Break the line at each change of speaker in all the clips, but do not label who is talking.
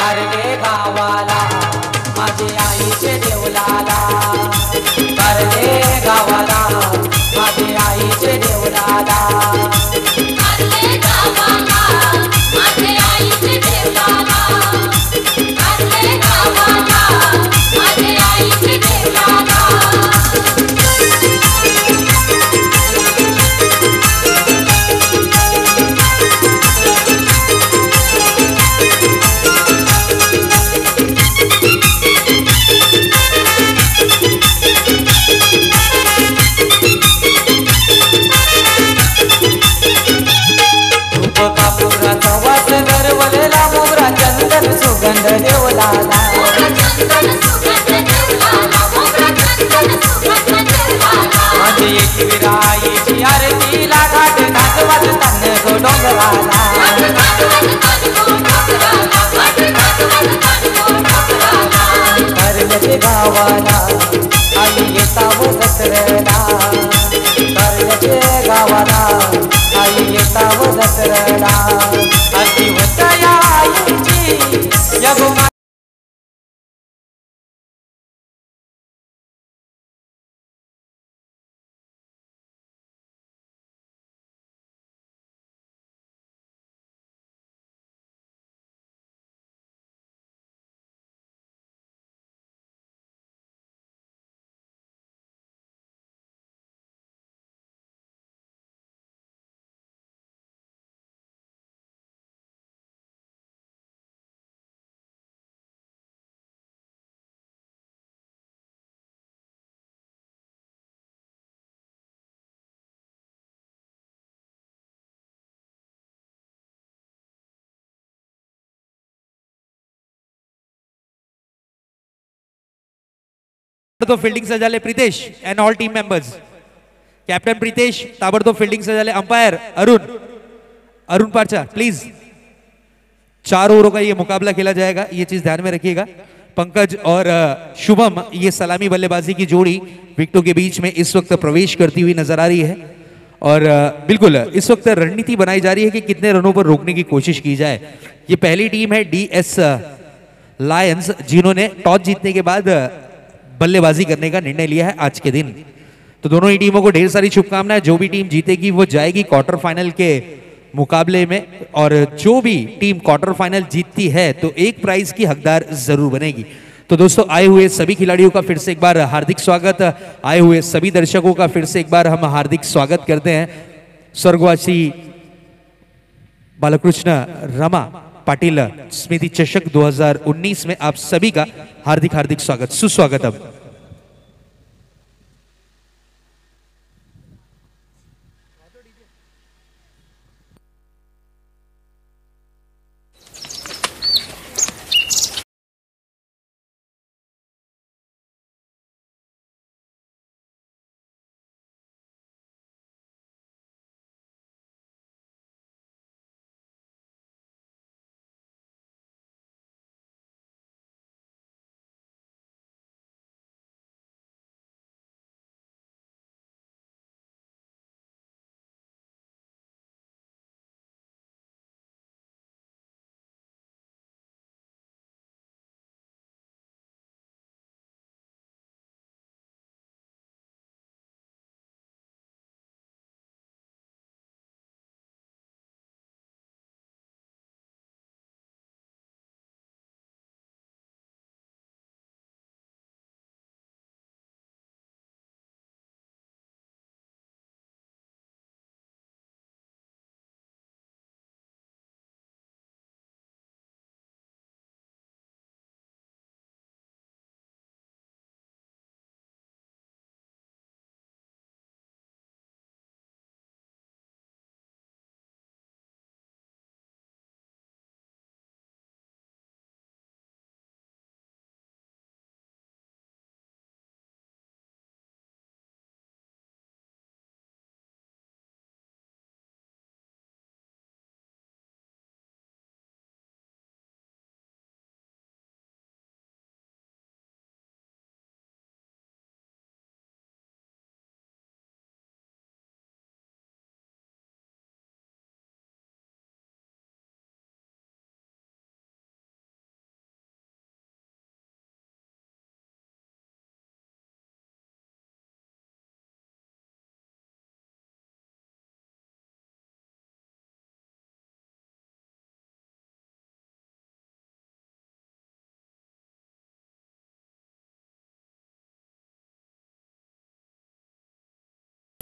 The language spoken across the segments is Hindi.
कारले गावाला माझे आईचे देवलाला, कारले गावाला माझे आईचे देवलाला,
कारले गावाला माझे आईचे देवलाला, कारले गावाला माझे आईचे देवलाला।
सुगंध देवलाला, माझी एकविरा आईची आरतीला घाट घाट वाजताना गो डोंगराला, कारल्याचे गावाला आई येताव दसऱ्याला, कारल्याचे गावाला आई येताव दसऱ्याला, अशी होत या आईची या गोमा
ताबडतोब फील्डिंग सजाले Pritesh and all team members. Captain Pritesh, ताबड़तोब फील्डिंग सजाले। अंपायर अरुण पारचा प्लीज। 4 ओवरों का ये मुकाबला खेला जाएगा, ये चीज ध्यान में रखिएगा। पंकज और शुभम, ये सलामी बल्लेबाजी की जोड़ी विकेटों के बीच में इस वक्त प्रवेश करती हुई नजर आ रही है और बिल्कुल इस वक्त रणनीति बनाई जा रही है कि कितने रनों पर रोकने की कोशिश की जाए। ये पहली टीम है DS लायंस, जिन्होंने टॉस जीतने के बाद बल्लेबाजी करने का निर्णय लिया है आज के दिन। तो दोनों ही टीमों को ढेर सारी शुभकामनाएं। जो भी टीम जीतेगी वो जाएगी क्वार्टर फाइनल के मुकाबले में, और जो भी टीम क्वार्टर फाइनल जीतती है तो एक प्राइज की हकदार जरूर बनेगी। तो दोस्तों, आए हुए सभी खिलाड़ियों का फिर से एक बार हार्दिक स्वागत, आए हुए सभी दर्शकों का फिर से एक बार हम हार्दिक स्वागत करते हैं। स्वर्गवासी बालकृष्ण रमा पाटिल स्मृति चषक 2019 में आप सभी का हार्दिक हार्दिक स्वागत, सुस्वागतम।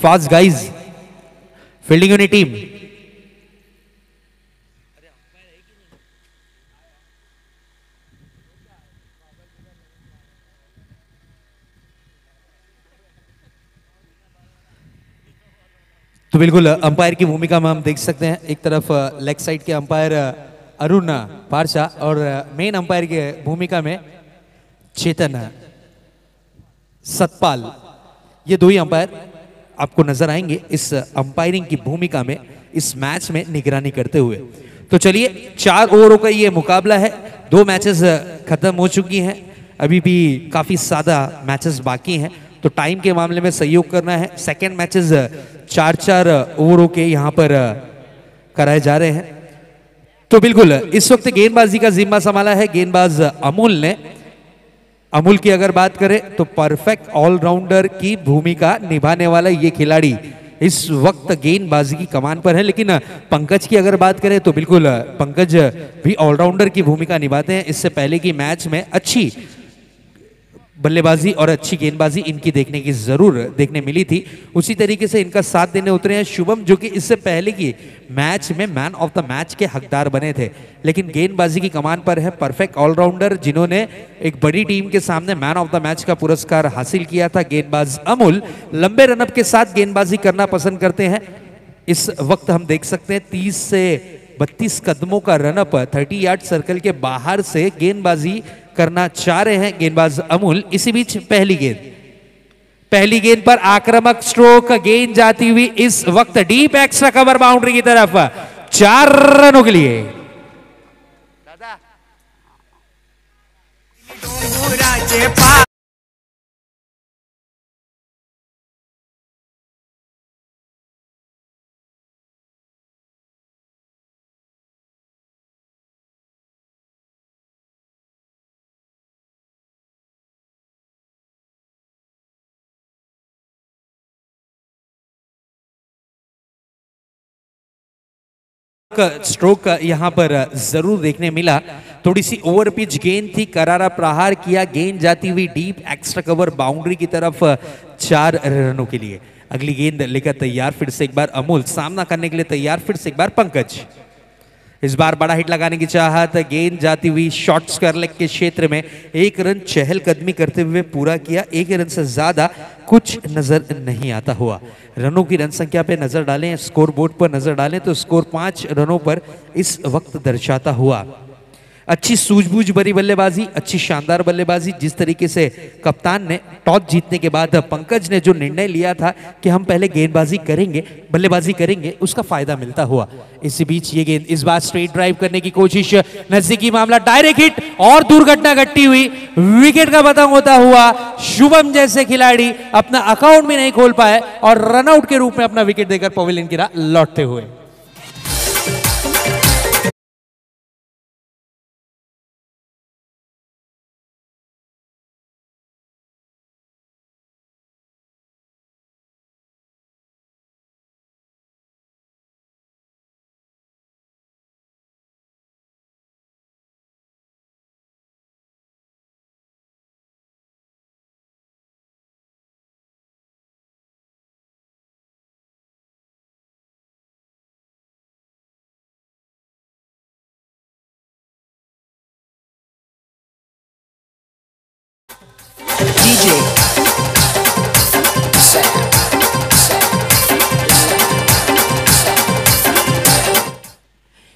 Fast guys, fielding unit team. तो बिल्कुल अंपायर की भूमिका में हम देख सकते हैं, एक तरफ लेग साइड के अंपायर अरुण पारसा और मेन अंपायर की भूमिका में चेतन सतपाल, ये दो ही अंपायर आपको नजर आएंगे इस अंपायरिंग की भूमिका में इस मैच में निगरानी करते हुए। तो चलिए 4 ओवरों का ये मुकाबला है, 2 मैचेस खत्म हो चुकी हैं, अभी भी काफी सादा मैचेस बाकी हैं, तो टाइम के मामले में सहयोग करना है। सेकेंड मैचेस 4-4 ओवरों के यहाँ पर कराए जा रहे हैं। तो बिल्कुल इस वक्त गेंदबाजी का जिम्मा संभाला है गेंदबाज अमूल ने। अमूल की अगर बात करें तो परफेक्ट ऑलराउंडर की भूमिका निभाने वाला ये खिलाड़ी इस वक्त गेंदबाजी की कमान पर है। लेकिन पंकज की अगर बात करें तो बिल्कुल पंकज भी ऑलराउंडर की भूमिका निभाते हैं। इससे पहले की मैच में अच्छी बल्लेबाजी और अच्छी गेंदबाजी इनकी देखने मिली थी, उसी तरीके से इनका साथ देने उतरे हैं शुभम, जो कि इससे पहले की मैच में मैन ऑफ द मैच के हकदार बने थे। लेकिन गेंदबाजी की कमान पर है परफेक्ट ऑलराउंडर, जिन्होंने एक बड़ी टीम के सामने मैन ऑफ द मैच का पुरस्कार हासिल किया था। गेंदबाज अमूल लंबे रनअप के साथ गेंदबाजी करना पसंद करते हैं। इस वक्त हम देख सकते हैं 30 से 32 कदमों का रनअप 30 यार्ड सर्कल के बाहर से गेंदबाजी करना चाह रहे हैं गेंदबाज अमूल। इसी बीच पहली गेंद पर आक्रामक स्ट्रोक, गेंद जाती हुई इस वक्त डीप एक्स्ट्रा कवर बाउंड्री की तरफ 4 रनों के लिए। स्ट्रोक यहां पर जरूर देखने मिला, थोड़ी सी ओवर पिच गेंद थी, करारा प्रहार किया, गेंद जाती हुई डीप एक्स्ट्रा कवर बाउंड्री की तरफ 4 रनों के लिए। अगली गेंद लेकर तैयार फिर से एक बार अमूल, सामना करने के लिए तैयार फिर से एक बार पंकज। इस बार बड़ा हिट लगाने की चाहत, गेंद जाती हुई शॉर्ट स्क्वायर लेग के क्षेत्र में 1 रन चहलकदमी करते हुए पूरा किया। 1 रन से ज्यादा कुछ नजर नहीं आता हुआ। रनों की रन संख्या पे नजर डालें, स्कोर बोर्ड पर नजर डालें तो स्कोर 5 रनों पर इस वक्त दर्शाता हुआ। अच्छी सूझबूझ भरी बल्लेबाजी, अच्छी शानदार बल्लेबाजी, जिस तरीके से कप्तान ने टॉस जीतने के बाद पंकज ने जो निर्णय लिया था कि हम पहले गेंदबाजी करेंगे, बल्लेबाजी करेंगे, उसका फायदा मिलता हुआ। इसी बीच ये गेंद इस बार स्ट्रेट ड्राइव करने की कोशिश, नजदीकी मामला, डायरेक्ट हिट और दुर्घटना घटती हुई विकेट का पतंग होता हुआ शुभम जैसे खिलाड़ी अपना अकाउंट भी नहीं खोल पाए और रनआउट के रूप में अपना विकेट देकर पवेलियन की राह लौटते हुए।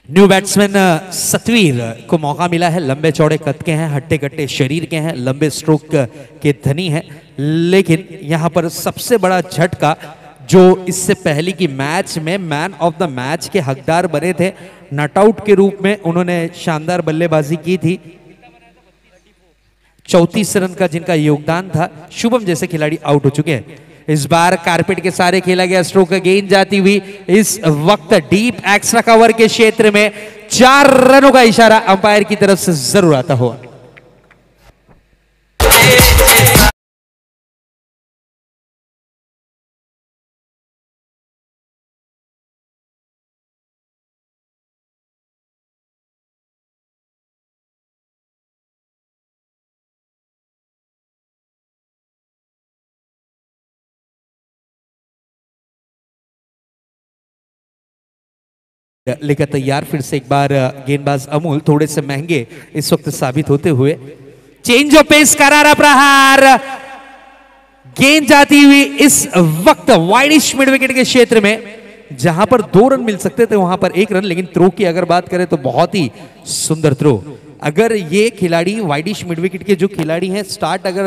न्यू बैट्समैन सतवीर को मौका मिला है। लंबे चौड़े कद के हैं, हट्टे कट्टे शरीर के हैं, लंबे स्ट्रोक के धनी हैं, लेकिन यहां पर सबसे बड़ा झटका जो इससे पहले की मैच में मैन ऑफ द मैच के हकदार बने थे, नॉट आउट के रूप में उन्होंने शानदार बल्लेबाजी की थी। 34 रन का जिनका योगदान था, शुभम जैसे खिलाड़ी आउट हो चुके हैं। इस बार कारपेट के सारे खेला गया स्ट्रोक, गेंद जाती हुई इस वक्त डीप एक्स्ट्रा कवर के क्षेत्र में 4 रनों का इशारा अंपायर की तरफ से जरूर आता हुआ। लेकर तैयार फिर से एक बार गेंदबाज अमूल थोड़े से महंगे इस वक्त साबित होते हुए। चेंज ऑफ पेस, करारा प्रहार, गेंद जाती हुई इस वक्त वाइडिश मिड विकेट के क्षेत्र में, जहां पर 2 रन मिल सकते थे वहां पर 1 रन, लेकिन थ्रो की अगर बात करें तो बहुत ही सुंदर थ्रो। अगर ये खिलाड़ी वाइडिश मिड विकेट के जो खिलाड़ी हैं स्टार्ट अगर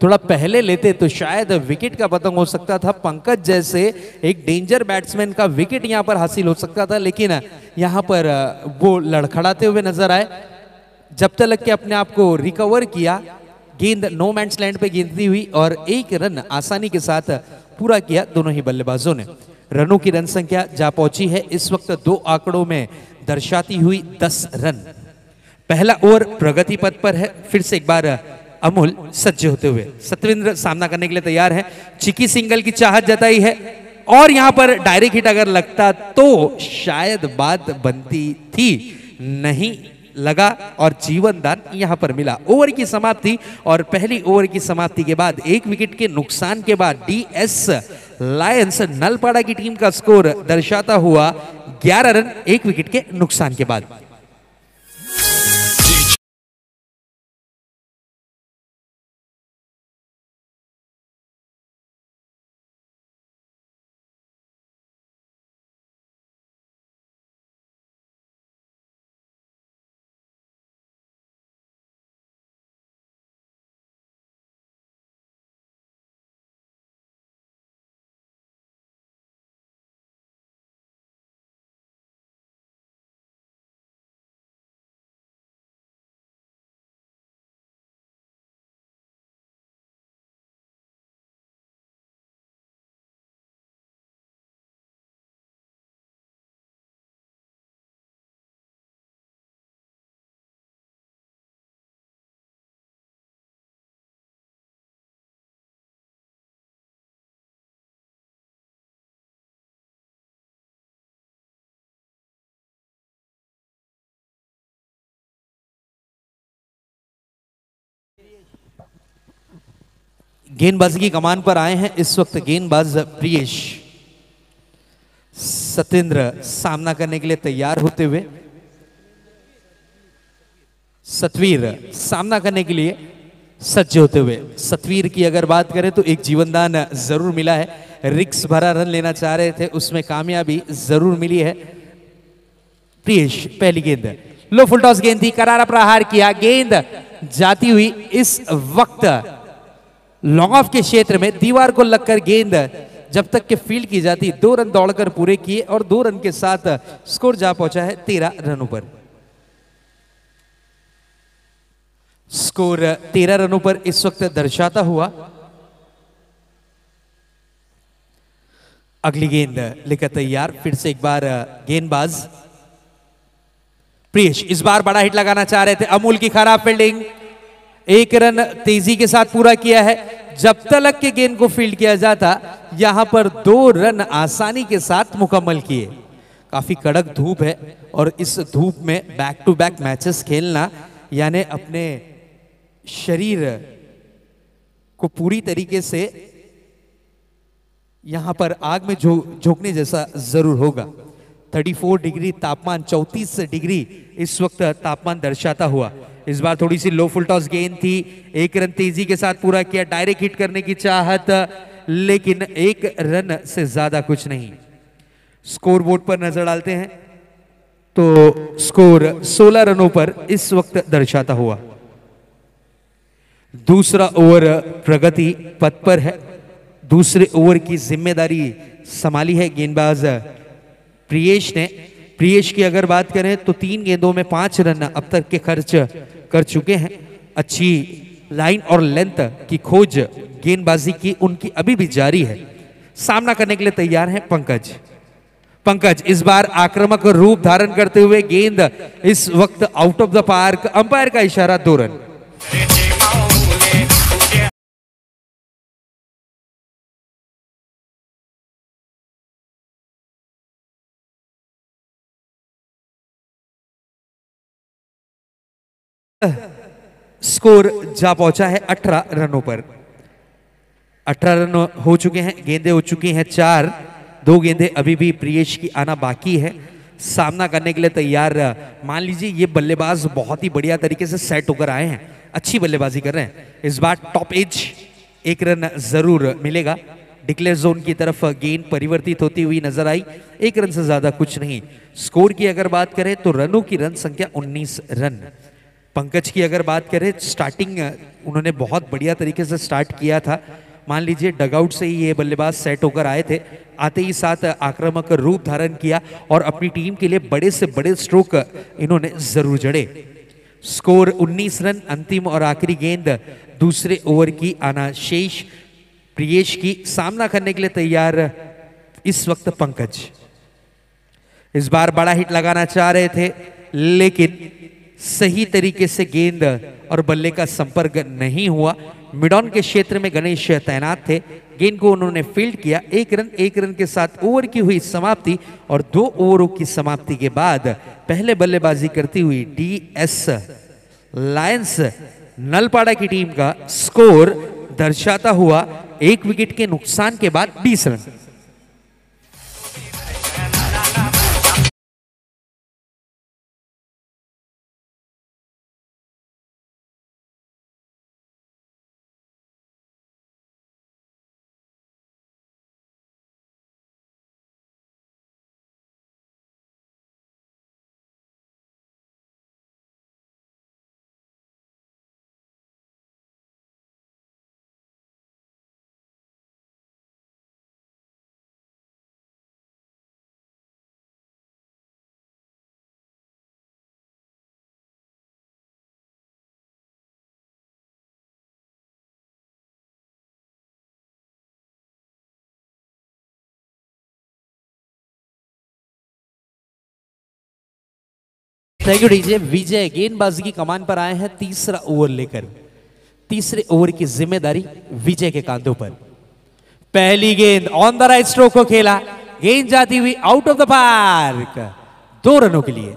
थोड़ा पहले लेते तो शायद विकेट का पतंग हो सकता था। पंकज जैसे एक डेंजर बैट्समैन का विकेट यहां पर हासिल हो सकता था, लेकिन यहां पर वो लड़खड़ाते हुए नजर आए। जब तक के अपने आप को रिकवर किया, गेंद नो मैंस लैंड पे गेंदती हुई और 1 रन आसानी के साथ पूरा किया दोनों ही बल्लेबाजों ने। रनों की रन संख्या जा पहुंची है इस वक्त 2 आंकड़ों में दर्शाती हुई 10 रन। पहला ओवर प्रगति पथ पर है। फिर से एक बार अमूल सज्ज होते हुए, सतविंद्र सामना करने के लिए तैयार है। चिकी सिंगल की चाहत जताई है और यहां पर डायरेक्ट हिट अगर लगता तो शायद बात बनती थी, नहीं लगा और जीवन दान यहां पर मिला। ओवर की समाप्ति और पहली ओवर की समाप्ति के बाद 1 विकेट के नुकसान के बाद डीएस लायंस नलपाड़ा की टीम का स्कोर दर्शाता हुआ 11 रन 1 विकेट के नुकसान के बाद। गेंदबाजी की कमान पर आए हैं इस वक्त गेंदबाज प्रियेश। सतेंद्र सामना करने के लिए तैयार होते हुए, सतवीर सामना करने के लिए सज्ज होते हुए। सतवीर की अगर बात करें तो एक जीवनदान जरूर मिला है, रिक्स भरा रन लेना चाह रहे थे, उसमें कामयाबी जरूर मिली है। प्रियेश पहली गेंद लो फुल टॉस गेंद थी, करारा प्रहार किया, गेंद जाती हुई इस वक्त लॉन्ग ऑफ के क्षेत्र में दीवार को लगकर गेंद जब तक के फील्ड की जाती 2 रन दौड़कर पूरे किए और 2 रन के साथ स्कोर जा पहुंचा है 13 रनों पर। स्कोर 13 रनों पर इस वक्त दर्शाता हुआ। अगली गेंद लेकर तैयार फिर से एक बार गेंदबाज प्रियेश। इस बार बड़ा हिट लगाना चाह रहे थे, अमूल की खराब फील्डिंग, 1 रन तेजी के साथ पूरा किया है। जब तलक के गेंद को फील्ड किया जाता यहां पर 2 रन आसानी के साथ मुकम्मल किए। काफी कड़क धूप है और इस धूप में बैक टू बैक मैचेस खेलना यानी अपने शरीर को पूरी तरीके से यहां पर आग में झोंकने जैसा जरूर होगा। 34 डिग्री तापमान, 34 डिग्री इस वक्त तापमान दर्शाता हुआ। इस बार थोड़ी सी लो फुल टॉस गेंद थी, 1 रन तेजी के साथ पूरा किया, डायरेक्ट हिट करने की चाहत लेकिन 1 रन से ज्यादा कुछ नहीं। स्कोर बोर्ड पर नजर डालते हैं तो स्कोर 16 रनों पर इस वक्त दर्शाता हुआ। दूसरा ओवर प्रगति पथ पर है। दूसरे ओवर की जिम्मेदारी संभाली है गेंदबाज प्रियेश ने। प्रियेश की अगर बात करें तो 3 गेंदों में 5 रन अब तक के खर्च कर चुके हैं। अच्छी लाइन और लेंथ की खोज गेंदबाजी की उनकी अभी भी जारी है। सामना करने के लिए तैयार हैं पंकज। पंकज इस बार आक्रामक रूप धारण करते हुए, गेंद इस वक्त out of the park, umpire का इशारा 2 रन। स्कोर जा पहुंचा है 18 रनों पर। 18 रन हो चुके हैं, गेंदें हो चुकी हैं 4, 2 गेंदें अभी भी प्रियेश की आना बाकी है। सामना करने के लिए तैयार। मान लीजिए ये बल्लेबाज बहुत ही बढ़िया तरीके से सेट होकर आए हैं, अच्छी बल्लेबाजी कर रहे हैं। इस बार टॉप एज 1 रन जरूर मिलेगा। डिक्लेयर जोन की तरफ गेंद परिवर्तित होती हुई नजर आई, 1 रन से ज्यादा कुछ नहीं। स्कोर की अगर बात करें तो रनों की रन संख्या 19 रन। पंकज की अगर बात करें, स्टार्टिंग उन्होंने बहुत बढ़िया तरीके से स्टार्ट किया था। मान लीजिए डगआउट से ही ये बल्लेबाज सेट होकर आए थे, आते ही साथ आक्रामक रूप धारण किया और अपनी टीम के लिए बड़े से बड़े स्ट्रोक इन्होंने जरूर जड़े। Score 19 run. अंतिम और आखिरी गेंद दूसरे ओवर की आना शेष। प्रियेश की सामना करने के लिए तैयार इस वक्त पंकज। इस बार बड़ा हिट लगाना चाह रहे थे, लेकिन सही तरीके से गेंद और बल्ले का संपर्क नहीं हुआ। मिड ऑन के क्षेत्र में गणेश तैनात थे, गेंद को उन्होंने फील्ड किया। 1 रन के साथ ओवर की हुई समाप्ति और 2 ओवरों की समाप्ति के बाद पहले बल्लेबाजी करती हुई DS लायंस नलपाड़ा की टीम का स्कोर दर्शाता हुआ 1 विकेट के नुकसान के बाद 20 run. Thank you DJ. Vijay गेंदबाजी की कमान पर आए हैं, तीसरा ओवर लेकर। तीसरे ओवर की जिम्मेदारी विजय के कांधों पर। पहली गेंद ऑन द राइट स्ट्रोक को खेला, गेंद जाती हुई आउट ऑफ द पार्क, 2 रनों के लिए।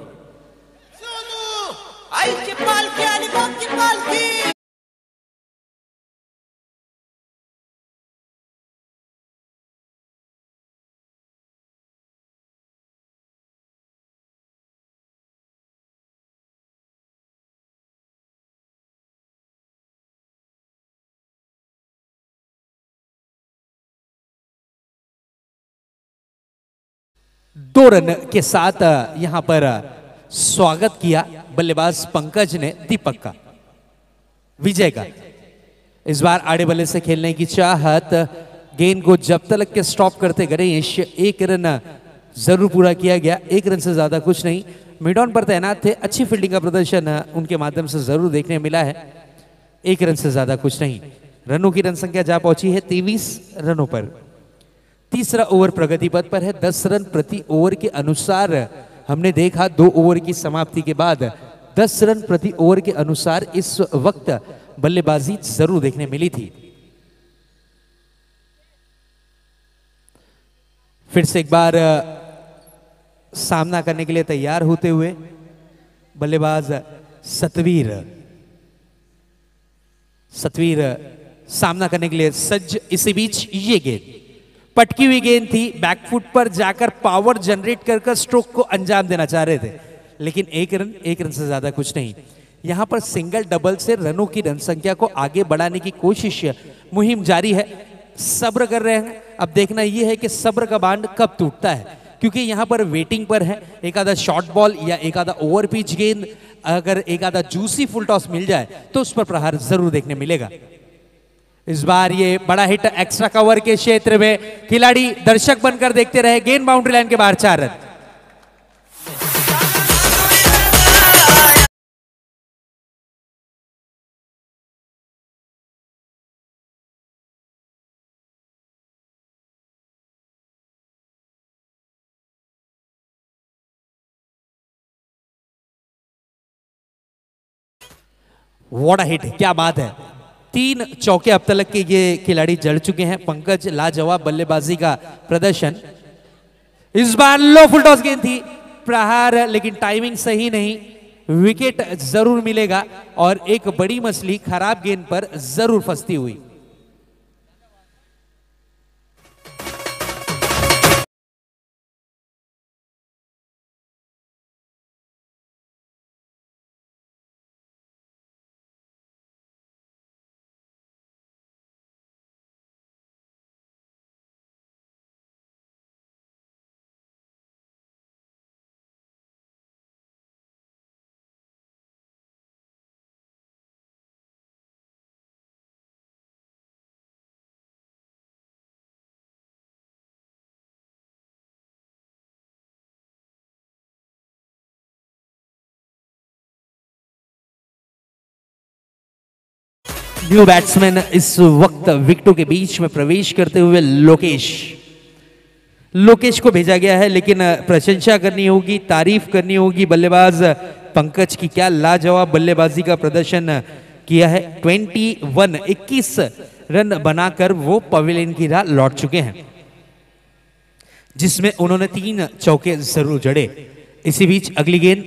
दो रन के साथ यहां पर स्वागत किया बल्लेबाज पंकज ने दीपक का, विजय का। इस बार आड़े बल्ले से खेलने की चाहत, गेंद को जब तक के स्टॉप करते गणेश। 1 रन जरूर पूरा किया गया, 1 रन से ज्यादा कुछ नहीं। मिड ऑन पर तैनात थे, अच्छी फील्डिंग का प्रदर्शन उनके माध्यम से जरूर देखने मिला है। 1 रन से ज्यादा कुछ नहीं। रनों की रन संख्या जा पहुंची है 23 रनों पर। तीसरा ओवर प्रगति पथ पर है। 10 रन प्रति ओवर के अनुसार हमने देखा 2 ओवर की समाप्ति के बाद 10 रन प्रति ओवर के अनुसार इस वक्त बल्लेबाजी जरूर देखने मिली थी। फिर से एक बार सामना करने के लिए तैयार होते हुए बल्लेबाज सतवीर सामना करने के लिए सज्ज। इसी बीच ये गेंद पटकी हुई गेंद थी, बैकफुट पर जाकर पावर जनरेट कर स्ट्रोक को अंजाम देना चाह रहे थे, लेकिन 1 रन से ज्यादा कुछ नहीं। यहां पर सिंगल डबल से रनों की रन संख्या को आगे बढ़ाने की कोशिश, मुहिम जारी है। सब्र कर रहे हैं, अब देखना यह है कि सब्र का बांध कब टूटता है, क्योंकि यहां पर वेटिंग पर है। एक आधा शॉर्ट बॉल या एक आधा ओवर पिच गेंद, अगर एक आधा जूसी फुल टॉस मिल जाए तो उस पर प्रहार जरूर देखने मिलेगा। इस बार ये बड़ा हिट एक्स्ट्रा कवर के क्षेत्र में, खिलाड़ी दर्शक बनकर देखते रहे। गेंद बाउंड्री लाइन के बाहर, 4 रन। व्हाट अ हिट, क्या बात है। 3 चौके अब तक के ये खिलाड़ी जड़ चुके हैं। पंकज लाजवाब बल्लेबाजी का प्रदर्शन। इस बार लो फुल टॉस गेंद थी, प्रहार, लेकिन टाइमिंग सही नहीं। विकेट जरूर मिलेगा और एक बड़ी मछली खराब गेंद पर जरूर फंसती हुई। न्यू बैट्समैन इस वक्त विकेटों के बीच में प्रवेश करते हुए लोकेश को भेजा गया है, लेकिन प्रशंसा करनी होगी, तारीफ करनी होगी बल्लेबाज पंकज की। क्या लाजवाब बल्लेबाजी का प्रदर्शन किया है। 21 रन बनाकर वो पवेलियन की राह लौट चुके हैं, जिसमें उन्होंने 3 चौके जरूर जड़े। इसी बीच अगली गेंद,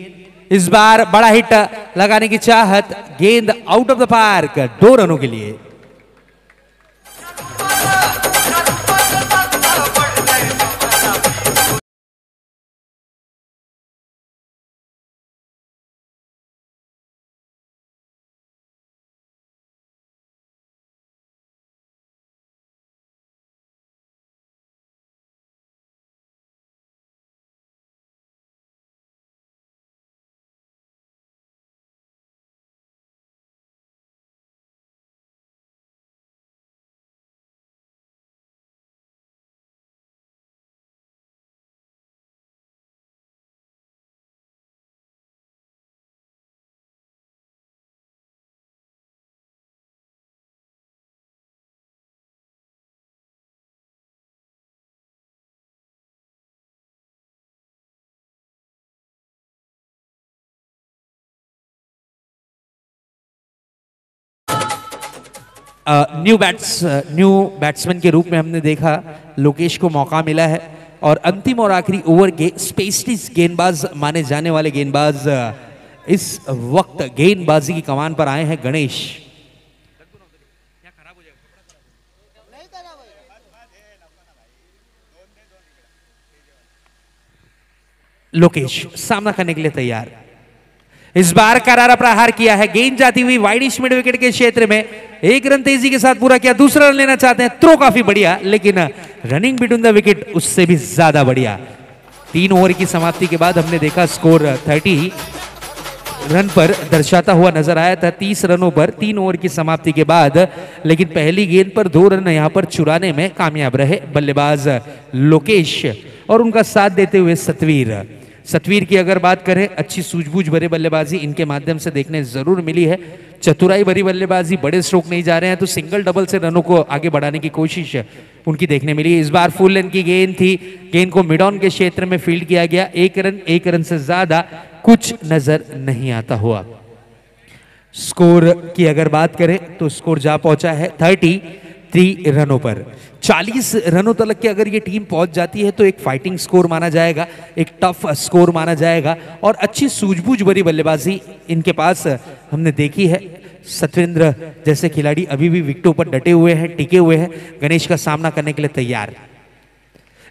इस बार बड़ा हिट लगाने की चाहत, गेंद आउट ऑफ द पार्क 2 रनों के लिए। न्यू बैट्समैन के रूप में हमने देखा लोकेश को मौका मिला है, और अंतिम और आखिरी ओवर के स्पेशलिस्ट गेंदबाज माने जाने वाले गेंदबाज इस वक्त गेंदबाजी की कमान पर आए हैं गणेश। लोकेश सामना करने के लिए तैयार। इस बार करारा प्रहार किया है, गेंद जाती हुई वाइडिश मिड विकेट के क्षेत्र में, 1 रन तेजी के साथ पूरा किया, दूसरा रन लेना चाहते हैं, थ्रो काफी बढ़िया, लेकिन रनिंग बिटवीन द विकेट उससे भी ज्यादा बढ़िया। 3 ओवर की समाप्ति के बाद हमने देखा स्कोर 30 रन पर दर्शाता हुआ नजर आया था, 30 रनों पर 3 ओवर की समाप्ति के बाद, लेकिन पहली गेंद पर 2 रन यहां पर चुराने में कामयाब रहे बल्लेबाज लोकेश और उनका साथ देते हुए सतवीर की अगर बात करें, अच्छी सूझबूझ भरे बल्लेबाजी इनके माध्यम से देखने जरूर मिली है। चतुराई भरी बल्लेबाजी, बड़े स्ट्रोक नहीं जा रहे हैं तो सिंगल डबल से रनों को आगे बढ़ाने की कोशिश उनकी देखने मिली। इस बार फुल लेंथ की गेंद थी, गेंद को मिड ऑन के क्षेत्र में फील्ड किया गया, 1 रन से ज्यादा कुछ नजर नहीं आता हुआ। स्कोर की अगर बात करें तो स्कोर जा पहुंचा है 33 रनों पर। 40 रनों तक की अगर ये टीम पहुंच जाती है तो एक फाइटिंग स्कोर माना जाएगा, एक टफ स्कोर माना जाएगा, और अच्छी सूझबूझ भरी बल्लेबाजी इनके पास हमने देखी है। सत्येंद्र जैसे खिलाड़ी अभी भी विकेटों पर डटे हुए हैं, टिके हुए हैं, गणेश का सामना करने के लिए तैयार।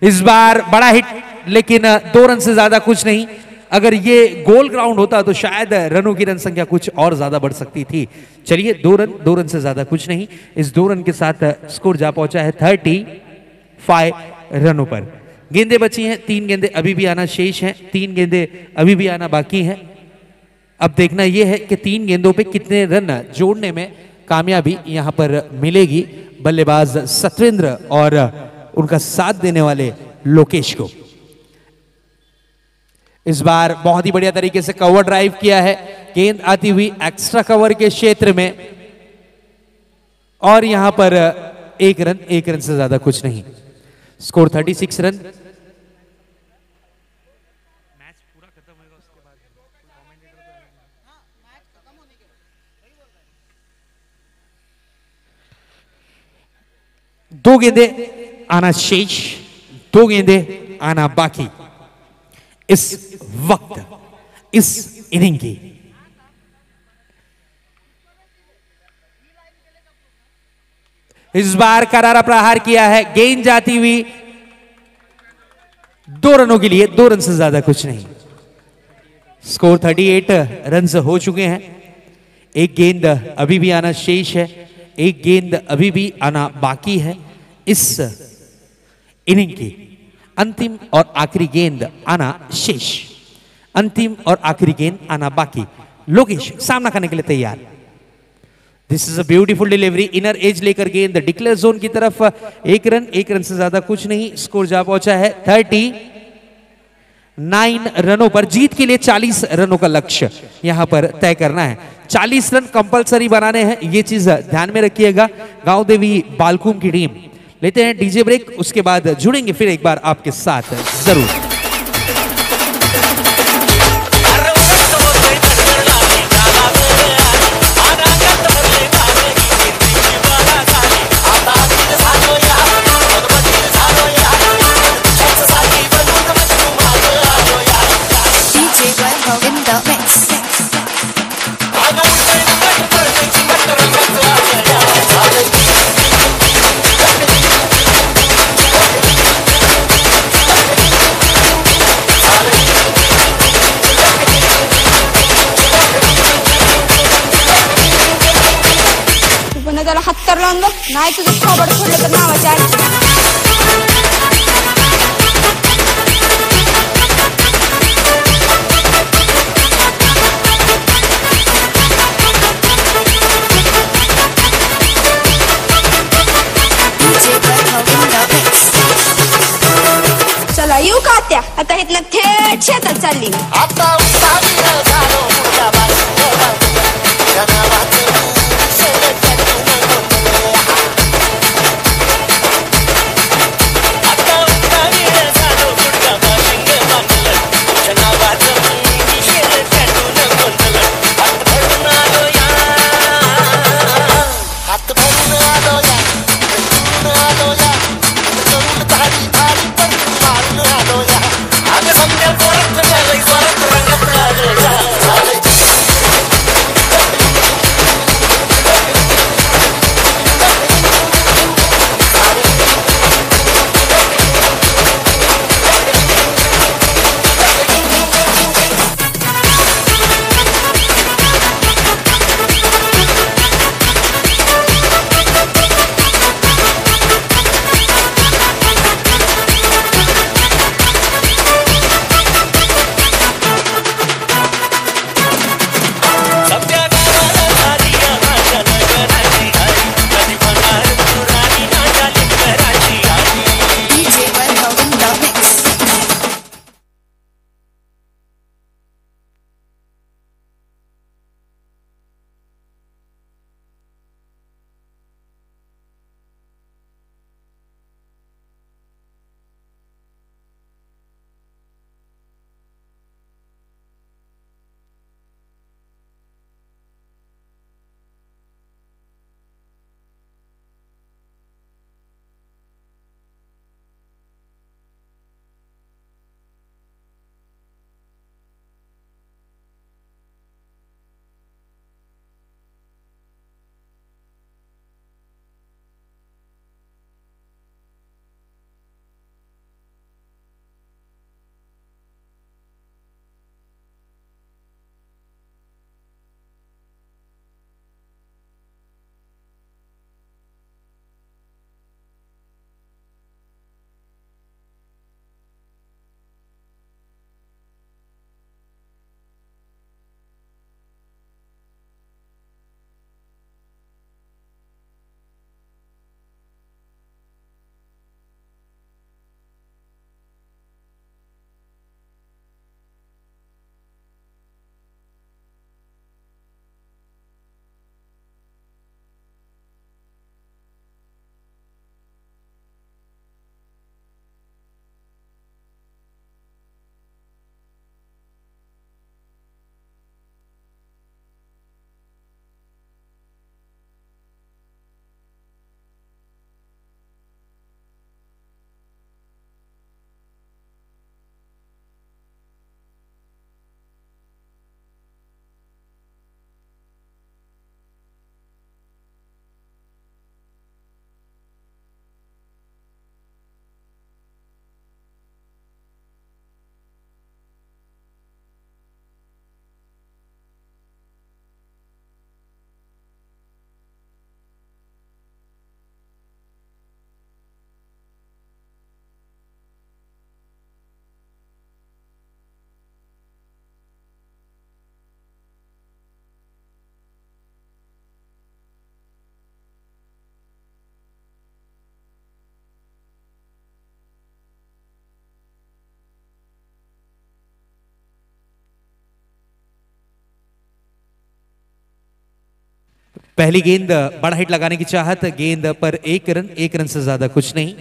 इस बार बड़ा हिट, लेकिन 2 रन से ज्यादा कुछ नहीं। अगर ये गोल ग्राउंड होता तो शायद रनों की रन संख्या कुछ और ज्यादा बढ़ सकती थी। चलिए 2 रन से ज्यादा कुछ नहीं। इस 2 रन के साथ स्कोर जा पहुंचा है 35 रनों पर। गेंदें बची हैं, 3 गेंदें अभी भी आना शेष हैं, 3 गेंदें अभी भी आना बाकी हैं। अब देखना यह है कि 3 गेंदों पे कितने रन जोड़ने में कामयाबी यहां पर मिलेगी बल्लेबाज सत्येंद्र और उनका साथ देने वाले लोकेश को। इस बार बहुत ही बढ़िया तरीके से कवर ड्राइव किया है, गेंद आती हुई एक्स्ट्रा कवर के क्षेत्र में, और यहां पर 1 रन से ज्यादा कुछ नहीं। Score 36 run. मैच पूरा खत्म होगा उसके बाद दो गेंदें आना शेष, 2 गेंदें आना बाकी इस वक्त इस इनिंग की। इस बार करारा प्रहार किया है, गेंद जाती हुई 2 रनों के लिए, 2 रन से ज्यादा कुछ नहीं। स्कोर 38 रन हो चुके हैं। 1 गेंद अभी भी आना शेष है, 1 गेंद अभी भी आना बाकी है। इस इनिंग की अंतिम और आखिरी गेंद आना शेष, अंतिम और आखिरी गेंद आना बाकी। लोकेश सामना करने के लिए तैयार। This is a beautiful delivery, inner as लेकर गेंद डिक्लेयर जोन की तरफ। 1 रन से ज्यादा कुछ नहीं। स्कोर जा पहुंचा है 30 9 रनों पर जीत के लिए 40 रनों का लक्ष्य यहां पर तय करना है। 40 रन कंपलसरी बनाने हैं, ये चीज ध्यान में रखिएगा। गांव देवी बालकुम की टीम लेते हैं डीजे ब्रेक, उसके बाद जुड़ेंगे फिर एक बार आपके साथ जरूर।
त्याला हत्तर लावून बघ, नाही तुझं थोबड फोडलं तर नावाच्या आधी चला येऊ का त्या आता इथनं थेट शेतात चालली
I'm
पहली गेंद बड़ा हिट लगाने की चाहत, गेंद पर एक रन से ज्यादा कुछ नहीं।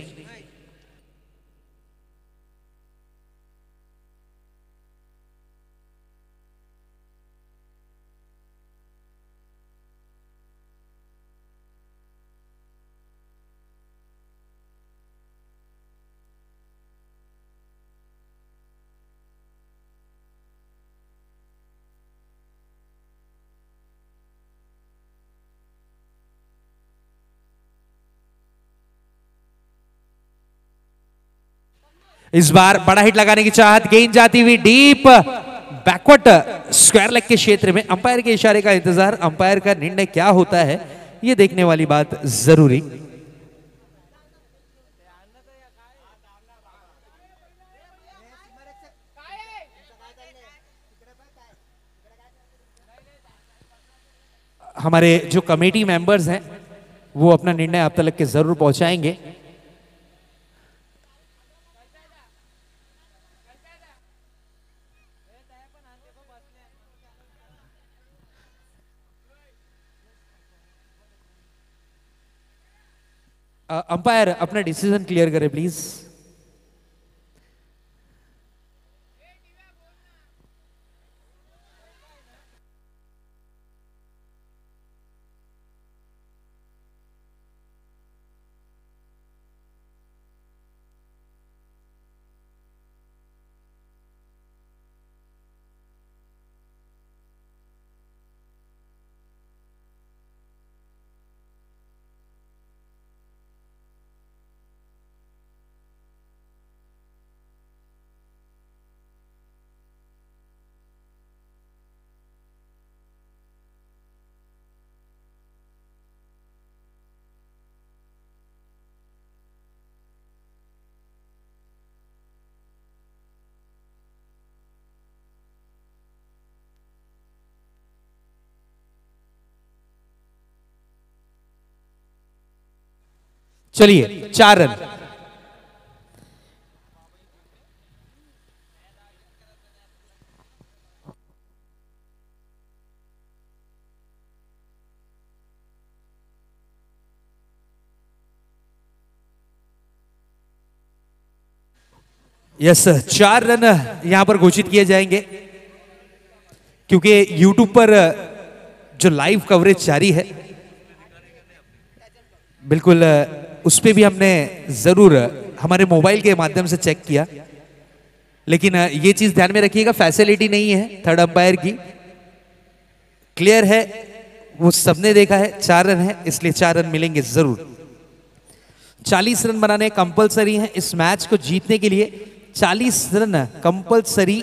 इस बार बड़ा हिट लगाने की चाहत, गेंद जाती हुई डीप बैकवर्ड स्क्वायर लेग के क्षेत्र में। अंपायर के इशारे का इंतजार, अंपायर का निर्णय क्या होता है ये देखने वाली बात जरूरी। हमारे जो कमेटी मेंबर्स हैं वो अपना निर्णय आप तक के जरूर पहुंचाएंगे। अंपायर अपना डिसीजन क्लियर करें प्लीज। चलिए 4 रन। यस 4 रन यहां पर घोषित किए जाएंगे, क्योंकि YouTube पर जो लाइव कवरेज जारी है बिल्कुल उस पे भी हमने जरूर हमारे मोबाइल के माध्यम से चेक किया, लेकिन ये चीज ध्यान में रखिएगा फैसिलिटी नहीं है थर्ड अंपायर की। क्लियर है, वो सबने देखा है, 4 रन है इसलिए 4 रन मिलेंगे जरूर। 40 रन बनाने कंपलसरी है इस मैच को जीतने के लिए। 40 रन कंपलसरी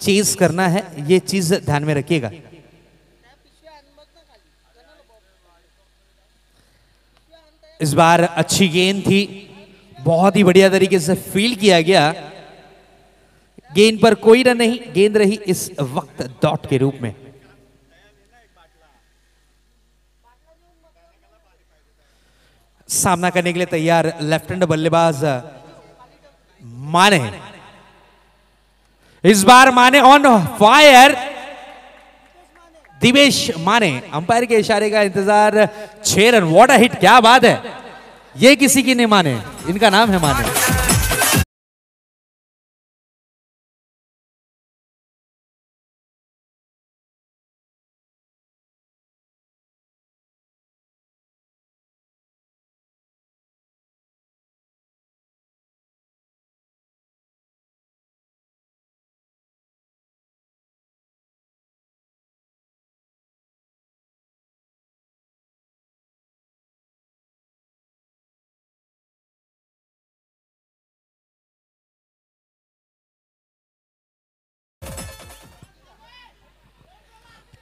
चेज करना है, ये चीज ध्यान में रखिएगा। इस बार अच्छी गेंद थी, बहुत ही बढ़िया तरीके से फील्ड किया गया। गेंद पर कोई रन नहीं, गेंद रही इस वक्त डॉट के रूप में। सामना करने के लिए तैयार लेफ्ट हैंड बल्लेबाज माने। इस बार माने ऑन फायर, दिवेश माने। अंपायर के इशारे का इंतजार, 6 रन। व्हाट अ हिट, क्या बात है। ये किसी की नहीं माने, इनका नाम है माने।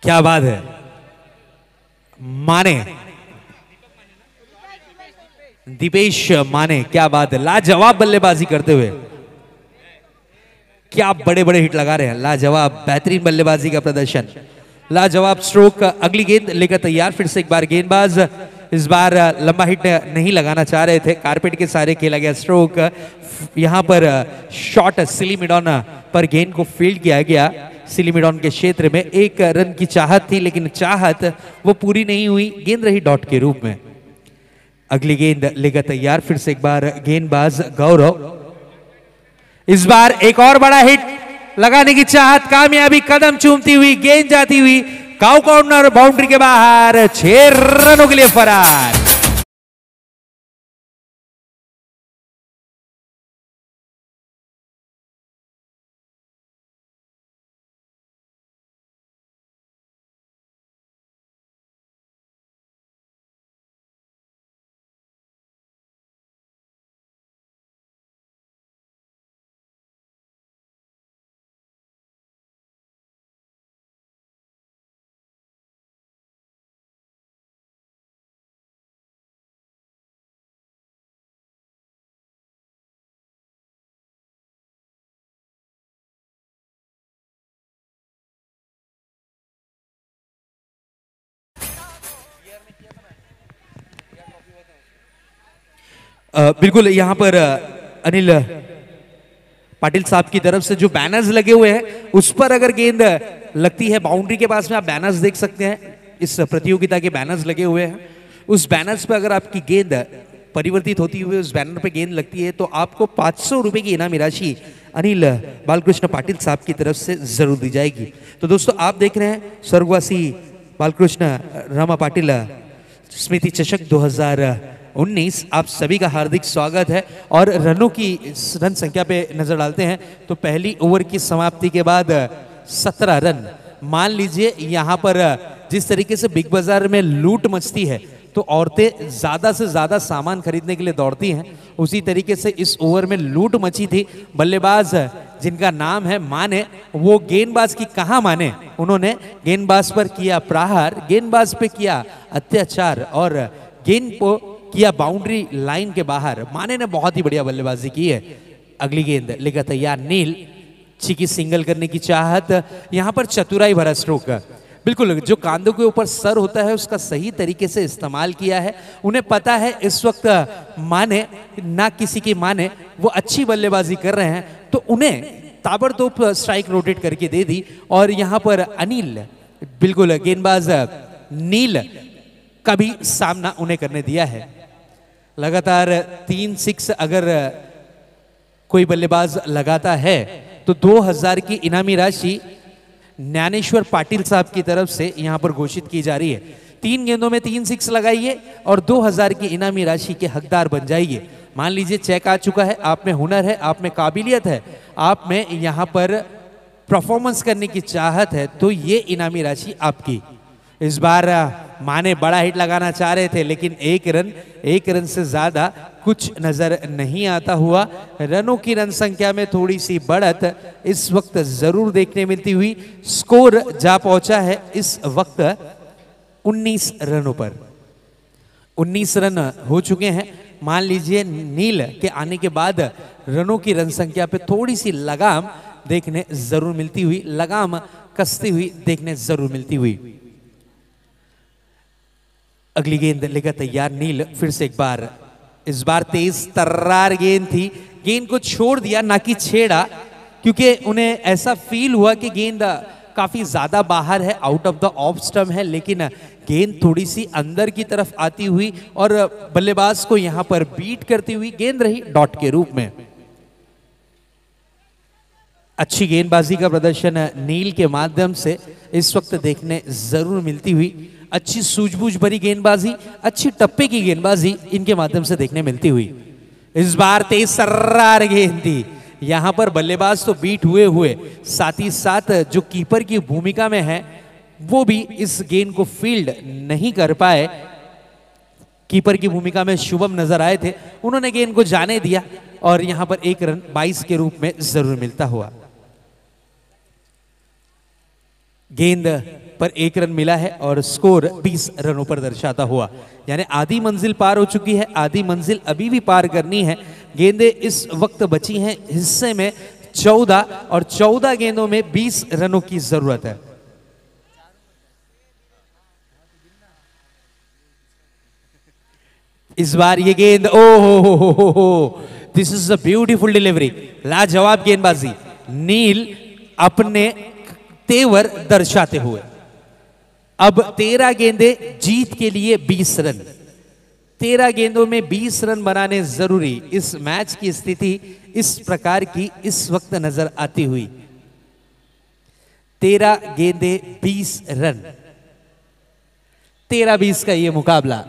क्या बात है, माने, दीपेश माने, क्या बात है। लाजवाब बल्लेबाजी करते हुए क्या बड़े बड़े हिट लगा रहे हैं। लाजवाब, बेहतरीन बल्लेबाजी का प्रदर्शन, लाजवाब स्ट्रोक। अगली गेंद लेकर तैयार फिर से एक बार गेंदबाज। इस बार लंबा हिट नहीं लगाना चाह रहे थे, कारपेट के सारे खेला गया स्ट्रोक। यहां पर शॉर्ट सिली मिड ऑन पर गेंद को फील्ड किया गया। सिलीमिडॉन के क्षेत्र में। 1 रन की चाहत थी लेकिन चाहत वो पूरी नहीं हुई, गेंद रही डॉट के रूप में। अगली गेंद लेकर तैयार, फिर से एक बार गेंदबाज गौरव। इस बार एक और बड़ा हिट लगाने की चाहत, कामयाबी कदम चूमती हुई, गेंद जाती हुई काउ कॉर्नर, बाउंड्री के बाहर, 6 रनों के लिए फरार। बिल्कुल यहाँ पर अनिल पाटिल साहब की तरफ से जो बैनर्स लगे हुए हैं उस पर अगर गेंद लगती है बाउंड्री के पास में, आप बैनर्स देख सकते हैं, इस प्रतियोगिता के बैनर्स लगे हुए हैं, उस बैनर्स पर अगर आपकी गेंद परिवर्तित होती हुई उस बैनर पे गेंद लगती है तो आपको 500 रुपए की इनामी राशि अनिल बालकृष्ण पाटिल साहब की तरफ से जरूर दी जाएगी। तो दोस्तों आप देख रहे हैं स्वर्गवासी बालकृष्ण रमा पाटिल स्मृति चषक 2019, आप सभी का हार्दिक स्वागत है। और रनों की रन संख्या पे नजर डालते हैं तो पहली ओवर की समाप्ति के बाद 17 रन। मान लीजिए यहाँ पर जिस तरीके से बिग बाजार में लूट मचती है तो औरतें ज्यादा से ज्यादा सामान खरीदने के लिए दौड़ती हैं, उसी तरीके से इस ओवर में लूट मची थी। बल्लेबाज जिनका नाम है माने, वो गेंदबाज की कहाँ माने, उन्होंने गेंदबाज पर किया प्रहार, गेंदबाज पे किया अत्याचार और गेंद को किया बाउंड्री लाइन के बाहर। माने ने बहुत ही बढ़िया बल्लेबाजी की है। अगली गेंद लेकर तैयार नील, चिकी सिंगल करने की चाहत, यहाँ पर चतुराई भरा स्ट्रोक, बिल्कुल जो कांधों के ऊपर सर होता है उसका सही तरीके से इस्तेमाल किया है। उन्हें पता है इस वक्त माने ना किसी की माने, वो अच्छी बल्लेबाजी कर रहे हैं तो उन्हें ताबड़तोड़ स्ट्राइक रोटेट करके दे दी। और यहाँ पर अनिल, बिल्कुल गेंदबाज नील का भी सामना उन्हें करने दिया है। लगातार 3 6 अगर कोई बल्लेबाज लगाता है तो 2000 की इनामी राशि ज्ञानेश्वर पाटिल साहब की तरफ से यहां पर घोषित की जा रही है। 3 गेंदों में 3 6 लगाइए और 2000 की इनामी राशि के हकदार बन जाइए। मान लीजिए चेक आ चुका है, आप में हुनर है, आप में काबिलियत है, आप में यहां पर परफॉर्मेंस करने की चाहत है तो ये इनामी राशि आपकी। इस बार माने बड़ा हिट लगाना चाह रहे थे लेकिन एक रन से ज्यादा कुछ नजर नहीं आता हुआ। रनों की रन संख्या में थोड़ी सी बढ़त इस वक्त जरूर देखने मिलती हुई। स्कोर जा पहुंचा है इस वक्त 19 रनों पर। 19 रन हो चुके हैं। मान लीजिए नील के आने के बाद रनों की रन संख्या पे थोड़ी सी लगाम देखने जरूर मिलती हुई, लगाम कसती हुई देखने जरूर मिलती हुई। अगली गेंद लेकर तैयार नील, फिर से एक बार, इस बार तेज तर्रार गेंद थी, गेंद को छोड़ दिया ना कि छेड़ा, क्योंकि उन्हें ऐसा फील हुआ कि गेंद काफी ज्यादा बाहर है, out of the off stump है, लेकिन गेंद थोड़ी सी अंदर की तरफ आती हुई और बल्लेबाज को यहां पर बीट करती हुई गेंद रही डॉट के रूप में। अच्छी गेंदबाजी का प्रदर्शन नील के माध्यम से इस वक्त देखने जरूर मिलती हुई। अच्छी सूझबूझ भरी गेंदबाजी, अच्छी टप्पे की गेंदबाजी इनके माध्यम से देखने मिलती हुई। इस बार तेज सर्रार गेंद थी, यहां पर बल्लेबाज तो बीट हुए साथ ही साथ जो कीपर की भूमिका में है वो भी इस गेंद को फील्ड नहीं कर पाए। कीपर की भूमिका में शुभम नजर आए थे, उन्होंने गेंद को जाने दिया और यहां पर 1 रन 22 के रूप में जरूर मिलता हुआ। गेंद पर 1 रन मिला है और स्कोर 20 रनों पर दर्शाता हुआ, यानी आधी मंजिल पार हो चुकी है, आधी मंजिल अभी भी पार करनी है। गेंदें इस वक्त बची हैं हिस्से में 14 और 14 गेंदों में 20 रनों की जरूरत है। इस बार ये गेंद, oh this is a beautiful delivery, लाजवाब गेंदबाजी। नील अपने तेवर दर्शाते हुए। अब 13 गेंदे जीत के लिए 20 रन। 13 गेंदों में 20 रन बनाने जरूरी। इस मैच की स्थिति इस प्रकार की इस वक्त नजर आती हुई। 13 गेंदे 20 रन। 13-20 का ये मुकाबला।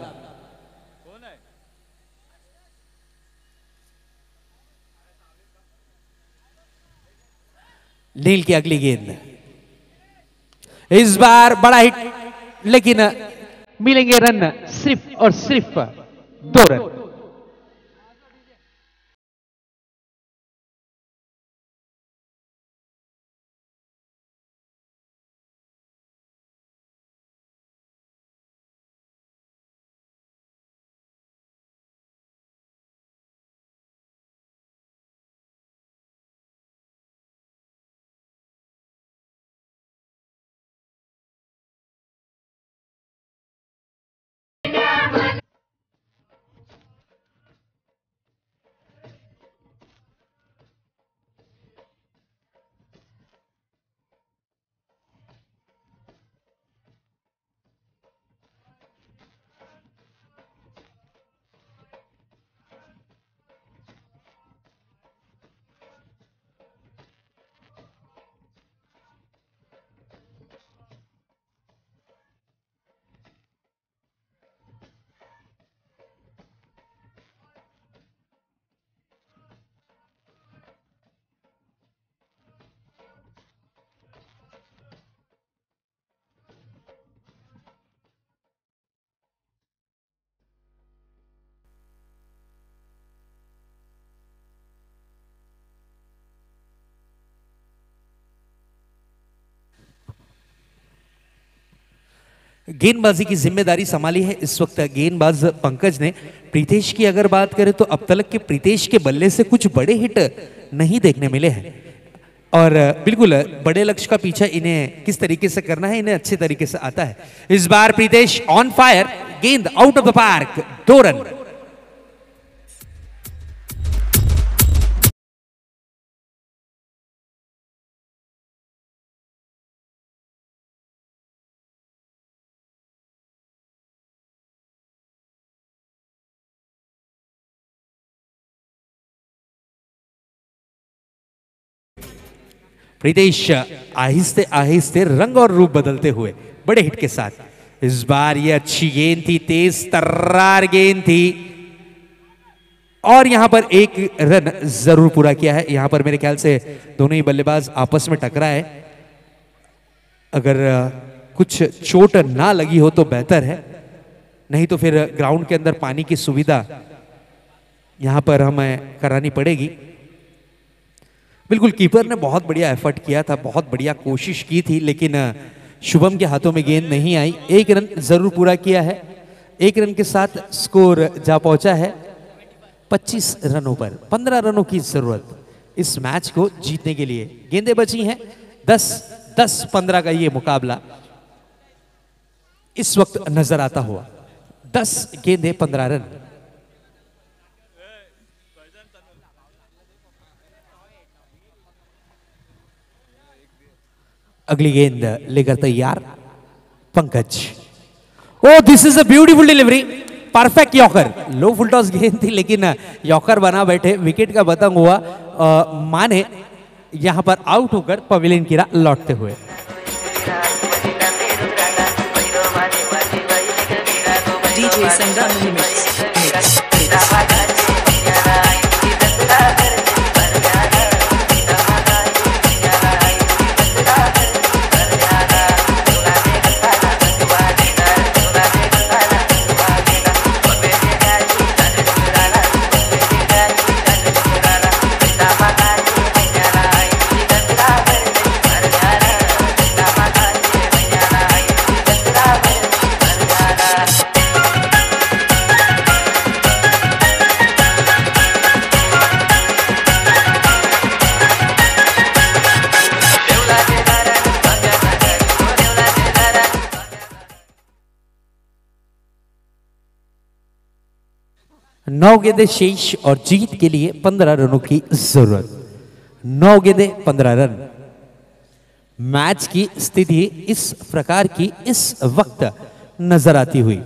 नील की अगली गेंद, इस बार बड़ा हिट, लेकिन मिलेंगे रन सिर्फ और सिर्फ 2 रन। गेंदबाजी की जिम्मेदारी संभाली है इस वक्त गेंदबाज पंकज ने। प्रीतेश की अगर बात करें तो अब तक के प्रीतेश के बल्ले से कुछ बड़े हिट नहीं देखने मिले हैं, और बिल्कुल बड़े लक्ष्य का पीछा इन्हें किस तरीके से करना है इन्हें अच्छे तरीके से आता है। इस बार प्रीतेश ऑन फायर, गेंद out of the park, 2 run. Pritesh आहिस्ते आहिस्ते रंग और रूप बदलते हुए बड़े हिट के साथ। इस बार ये अच्छी गेंद थी, तेज तर्रार गेंद थी, और यहां पर 1 रन जरूर पूरा किया है। यहां पर मेरे ख्याल से दोनों ही बल्लेबाज आपस में टकराए। अगर कुछ चोट ना लगी हो तो बेहतर है, नहीं तो फिर ग्राउंड के अंदर पानी की सुविधा यहां पर हमें करानी पड़ेगी। बिल्कुल कीपर ने बहुत बढ़िया एफर्ट किया था, बहुत बढ़िया कोशिश की थी, लेकिन शुभम के हाथों में गेंद नहीं आई। 1 रन जरूर पूरा किया है। 1 रन के साथ स्कोर जा पहुंचा है 25 रनों पर। 15 रनों की जरूरत इस मैच को जीतने के लिए। गेंदें बची हैं 10-15 का ये मुकाबला इस वक्त नजर आता हुआ। 10 गेंदें 15 रन। अगली गेंद लेकर तैयार Pankaj. Oh this is a beautiful delivery, perfect yorker. Low full toss गेंद थी, लेकिन यॉकर बना बैठे, विकेट का पतंग हुआ। माने यहां पर आउट होकर पवेलियन की राह लौटते हुए।
DJ Sangam Mix.
नौ गेंदें शेष और जीत के लिए 15 रनों की जरूरत। 9 गेंदें 15 रन। मैच की स्थिति इस प्रकार की इस वक्त नजर आती हुई।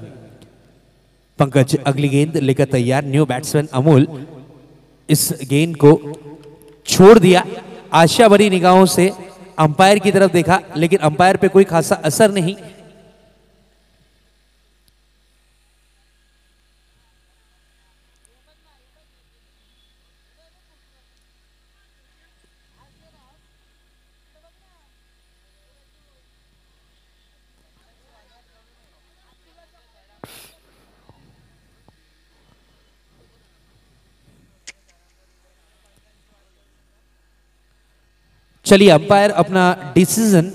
पंकज अगली गेंद लेकर तैयार, न्यू बैट्समैन अमोल इस गेंद को छोड़ दिया, आशा भरी निगाहों से अंपायर की तरफ देखा, लेकिन अंपायर पे कोई खासा असर नहीं। चलिए, अंपायर अपना डिसीजन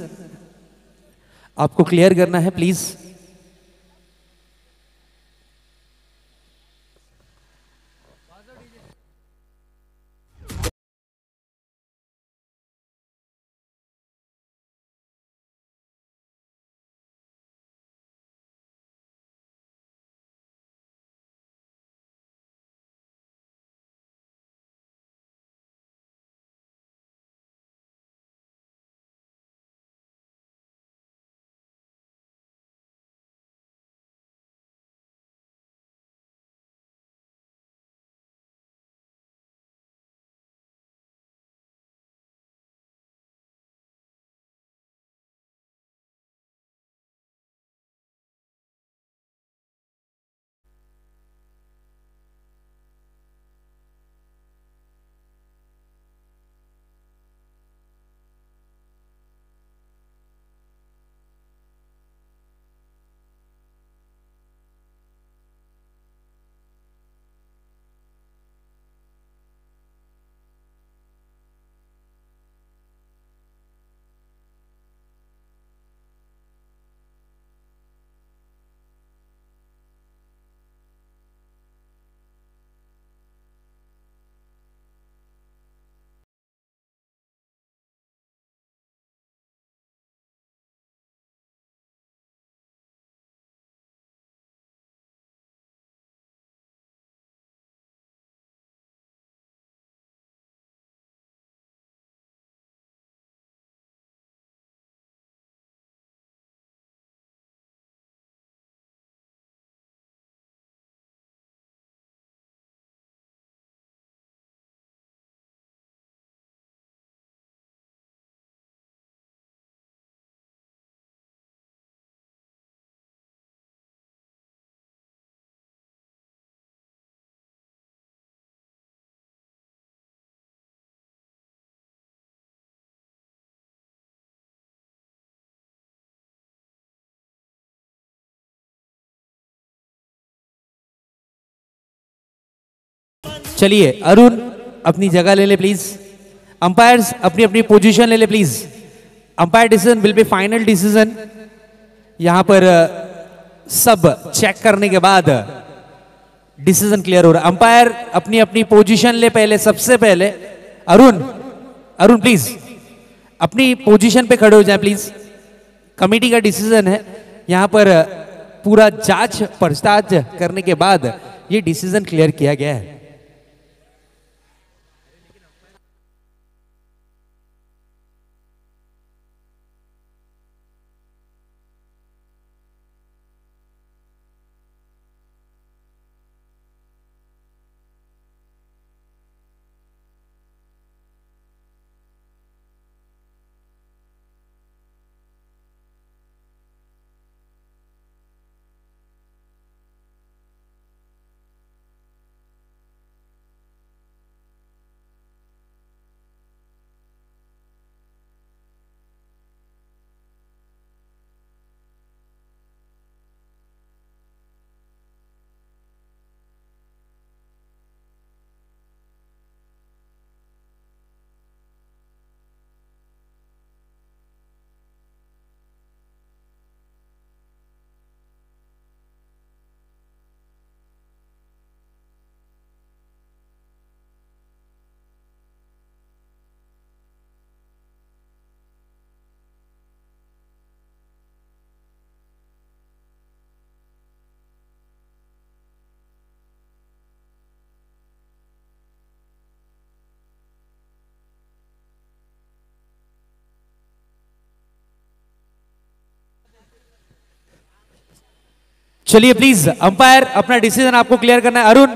आपको क्लियर करना है प्लीज। चलिए, अरुण अपनी जगह ले ले प्लीज। अंपायर्स अपनी अपनी पोजीशन ले ले please. Umpire decision will be final decision. यहां पर सब चेक करने के बाद डिसीजन क्लियर हो रहा है। अंपायर अपनी अपनी पोजीशन ले पहले, सबसे पहले अरुण, अरुण प्लीज अपनी पोजीशन पे खड़े हो जाए प्लीज। कमेटी का डिसीजन है, यहां पर पूरा जांच पड़ताल करने के बाद ये डिसीजन क्लियर किया गया है। चलिए प्लीज अंपायर अपना डिसीजन आपको क्लियर करना है। अरुण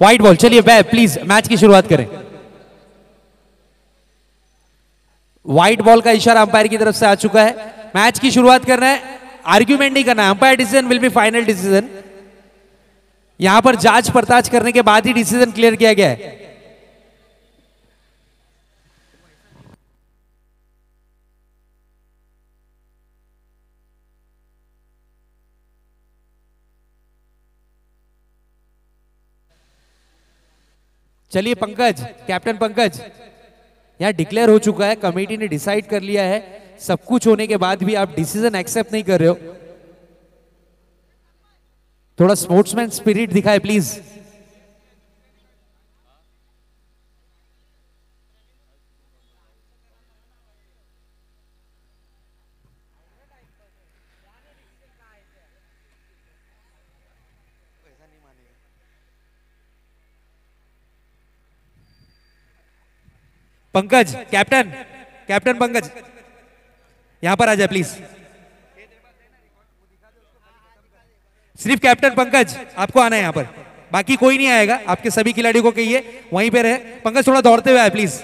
व्हाइट बॉल, चलिए प्लीज मैच की शुरुआत करें। व्हाइट बॉल का इशारा अंपायर की तरफ से आ चुका है। मैच की शुरुआत करना है, आर्ग्यूमेंट नहीं करना है। Umpire decision will be final decision. यहां पर जांच पड़ताल करने के बाद ही डिसीजन क्लियर किया गया है। चलिए पंकज, कैप्टन पंकज, यहां डिक्लेयर हो चुका है, कमेटी ने डिसाइड कर लिया है। सब कुछ होने के बाद भी आप डिसीजन एक्सेप्ट नहीं कर रहे हो। थोड़ा स्पोर्ट्समैन स्पिरिट दिखाए please. Pankaj, captain, captain Pankaj यहां पर आ जाए प्लीज। सिर्फ कैप्टन पंकज आपको आना है यहां पर, बाकी कोई नहीं आएगा। आपके सभी खिलाड़ियों को कहिए वहीं पे रहे। पंकज थोड़ा दौड़ते हुए आए प्लीज।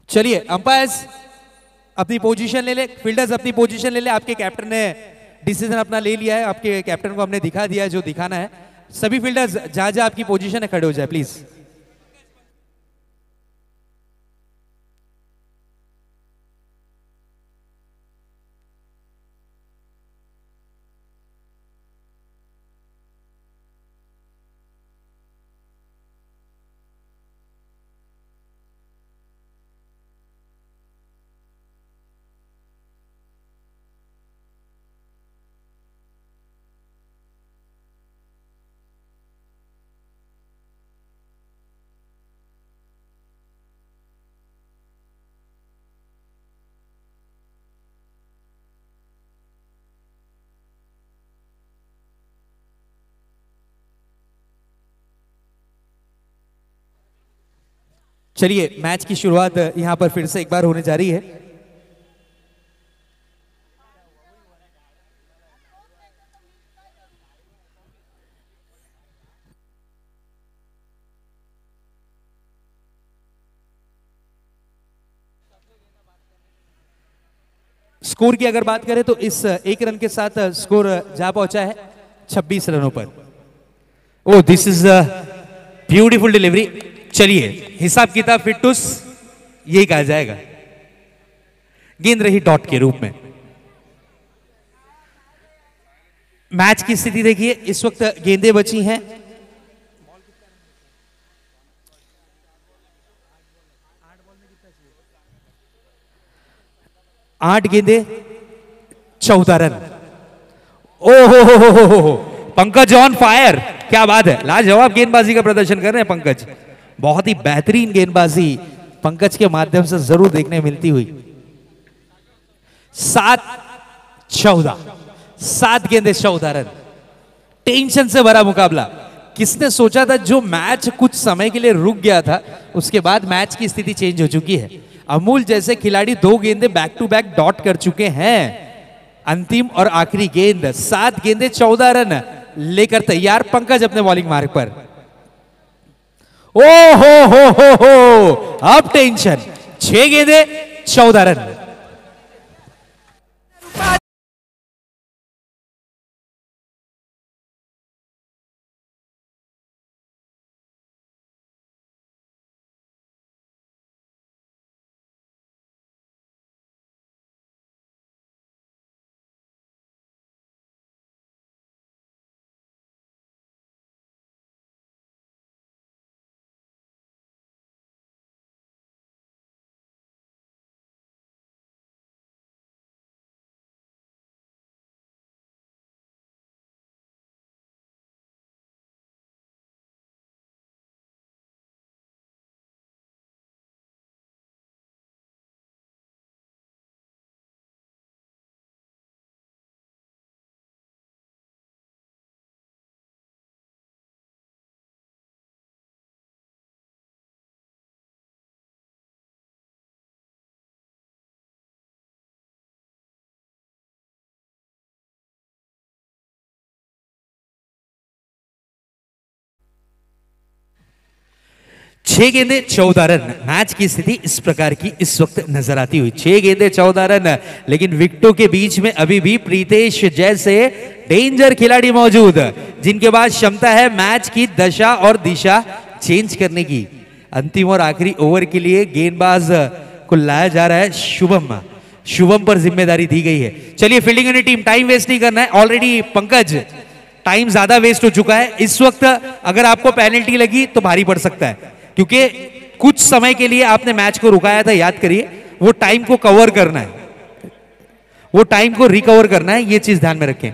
चलिए अंपायर्स अपनी पोजीशन ले ले, फील्डर्स अपनी पोजीशन ले ले। आपके कैप्टन ने डिसीजन अपना ले लिया है, आपके कैप्टन को हमने दिखा दिया है जो दिखाना है। सभी फील्डर्स जहां जहां आपकी पोजीशन है खड़े हो जाए प्लीज। चलिए मैच की शुरुआत यहां पर फिर से एक बार होने जा रही है। स्कोर की अगर बात करें तो इस एक रन के साथ स्कोर जा पहुंचा है 26 रनों पर। Oh this is a beautiful delivery. चलिए हिसाब किताब फिटूस यही कहा जाएगा। गेंद रही डॉट के रूप में। मैच की स्थिति देखिए, इस वक्त गेंदें बची हैं 8 गेंदें 14 रन। ओ हो पंकज ऑन फायर, क्या बात है, लाजवाब गेंदबाजी का प्रदर्शन कर रहे हैं पंकज। बहुत ही बेहतरीन गेंदबाजी पंकज के माध्यम से जरूर देखने मिलती हुई। 7 गेंदें 14 रन। टेंशन से भरा मुकाबला। किसने सोचा था जो मैच कुछ समय के लिए रुक गया था उसके बाद मैच की स्थिति चेंज हो चुकी है। अमूल जैसे खिलाड़ी 2 गेंदें बैक टू बैक डॉट कर चुके हैं। अंतिम और आखिरी गेंद 7 गेंदें 14 रन लेकर तैयार पंकज अपने बॉलिंग मार्ग पर। ओ हो अब टेंशन। 6 गेंदें 14 रन। 6 गेंदे 14 रन। मैच की स्थिति इस प्रकार की इस वक्त नजर आती हुई, 6 गेंदे 14 रन, लेकिन विकेटों के बीच में अभी भी प्रीतेश जैसे डेंजर खिलाड़ी मौजूद, जिनके पास क्षमता है मैच की दशा और दिशा चेंज करने की। अंतिम और आखिरी ओवर के लिए गेंदबाज को लाया जा रहा है शुभम, शुभम पर जिम्मेदारी दी गई है। चलिए fielding unit team, time waste नहीं करना है। ऑलरेडी पंकज टाइम ज्यादा वेस्ट हो चुका है। इस वक्त अगर आपको पेनल्टी लगी तो भारी पड़ सकता है, क्योंकि कुछ समय के लिए आपने मैच को रुकाया था, याद करिए। वो टाइम को कवर करना है, वो टाइम को रिकवर करना है, ये चीज ध्यान में रखें।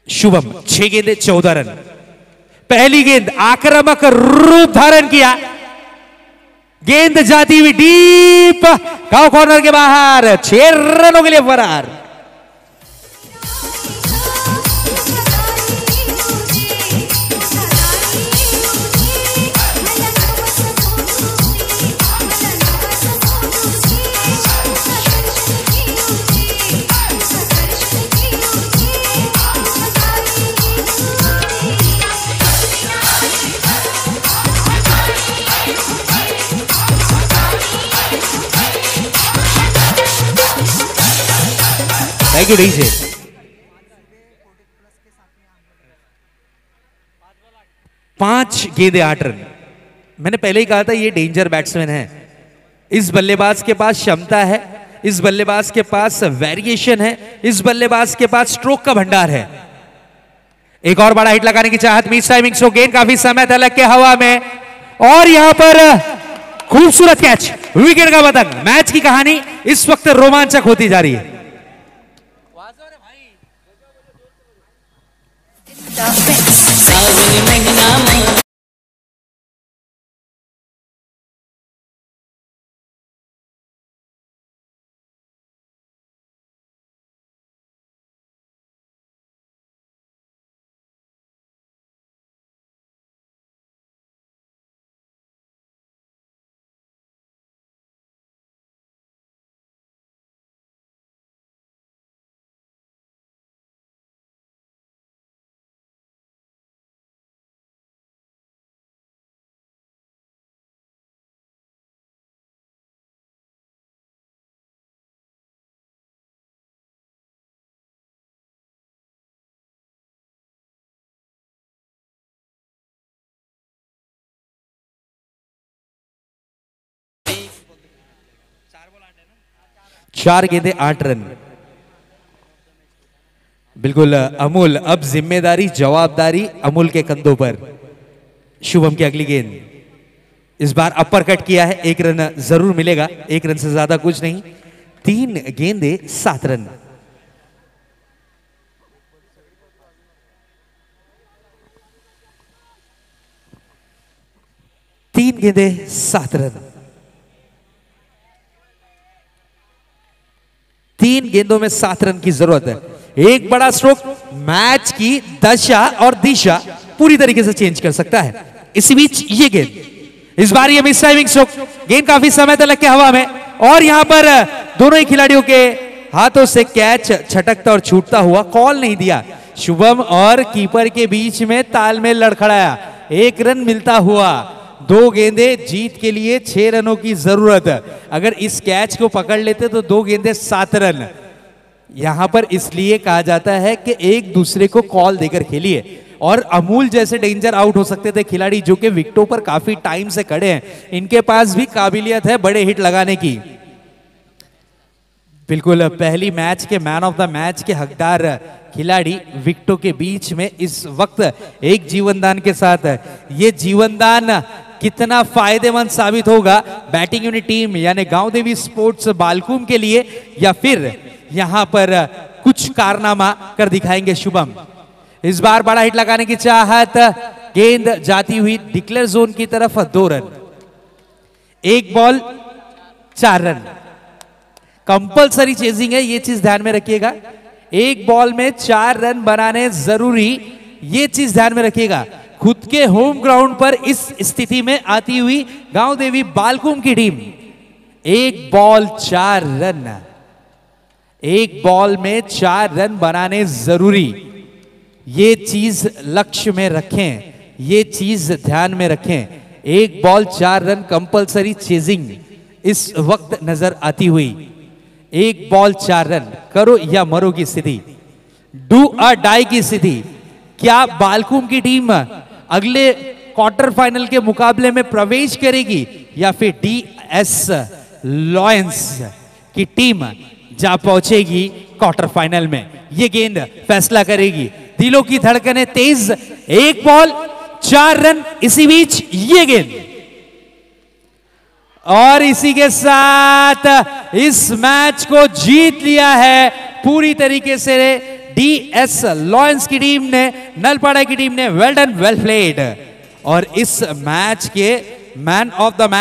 शुभम 6 गेंदे 14 रन। पहली गेंद आक्रामक रूप धारण किया, गेंद जाती हुई डीप काउ कॉर्नर के बाहर, 6 रनों के लिए फरार। Thank you DJ. 5 गेंदे 8 रन। मैंने पहले ही कहा था ये डेंजर बैट्समैन है। इस बल्लेबाज के पास क्षमता है, इस बल्लेबाज के पास वेरिएशन है, इस बल्लेबाज के पास स्ट्रोक का भंडार है। एक और बड़ा हिट लगाने की चाहत, मिस टाइमिंग स्ट्रोक, गेंद काफी समय तक लग के हवा में, और यहां पर खूबसूरत कैच, विकेट का पतंग। मैच की कहानी इस वक्त रोमांचक होती जा रही है। चार गेंदे 8 रन। बिल्कुल अमूल, अब जिम्मेदारी जवाबदारी अमूल के कंधों पर। शुभम की अगली गेंद, इस बार अपर कट किया है, 1 रन जरूर मिलेगा, 1 रन से ज्यादा कुछ नहीं। 3 गेंदे 7 रन। तीन गेंदे 7 रन। 3 गेंदों में 7 रन की जरूरत है। एक बड़ा स्ट्रोक मैच की दशा और दिशा पूरी तरीके से चेंज कर सकता है। इसी बीच ये गेंद, इस बार ये मिस टाइमिंग स्ट्रोक, गेंद काफी समय तक लग के हवा में, और यहां पर दोनों ही खिलाड़ियों के हाथों से कैच छटकता और छूटता हुआ, कॉल नहीं दिया। शुभम और कीपर के बीच में तालमेल लड़खड़ाया, 1 रन मिलता हुआ। 2 गेंदे जीत के लिए 6 रनों की जरूरत। अगर इस कैच को पकड़ लेते तो 2 गेंदे 7 रन। यहां पर इसलिए कहा जाता है कि एक दूसरे को कॉल देकर खेलिए, और अमूल जैसे डेंजर आउट हो सकते थे खिलाड़ी जो कि विकेटों पर काफी टाइम से खड़े हैं, इनके पास भी काबिलियत है बड़े हिट लगाने की। बिल्कुल पहली मैच के मैन ऑफ द मैच के हकदार खिलाड़ी विकेटों के बीच में इस वक्त एक जीवनदान के साथ, ये जीवनदान कितना फायदेमंद साबित होगा बैटिंग यूनिट टीम यानी गांव देवी स्पोर्ट्स बालकुम के लिए, या फिर यहां पर कुछ कारनामा कर दिखाएंगे शुभम। इस बार बड़ा हिट लगाने की चाहत, गेंद जाती हुई डिक्लेयर जोन की तरफ, 2 run, 1 ball 4 run. Compulsory chasing है, ये चीज ध्यान में रखिएगा। 1 बॉल में 4 रन बनाने जरूरी, ये चीज ध्यान में रखिएगा। खुद के होम ग्राउंड पर इस स्थिति में आती हुई गांव देवी बालकुम की टीम 1 बॉल 4 रन, 1 बॉल में 4 रन बनाने जरूरी, ये चीज लक्ष्य में रखें, ये चीज ध्यान में रखें। 1 बॉल 4 रन कंपलसरी चेजिंग इस वक्त नजर आती हुई। 1 बॉल 4 रन, करो या मरो की स्थिति, डू और डाई की स्थिति। क्या बालकुम की टीम अगले क्वार्टर फाइनल के मुकाबले में प्रवेश करेगी, या फिर DS लॉयंस की टीम जा पहुंचेगी क्वार्टर फाइनल में? ये गेंद फैसला करेगी। दिलों की धड़कनें तेज, 1 बॉल 4 रन। इसी बीच ये गेंद, और इसी के साथ इस मैच को जीत लिया है पूरी तरीके से DS लॉयंस की टीम ने, नलपाड़ा की टीम ने। Well done, well played. और इस मैच के मैन ऑफ द मैच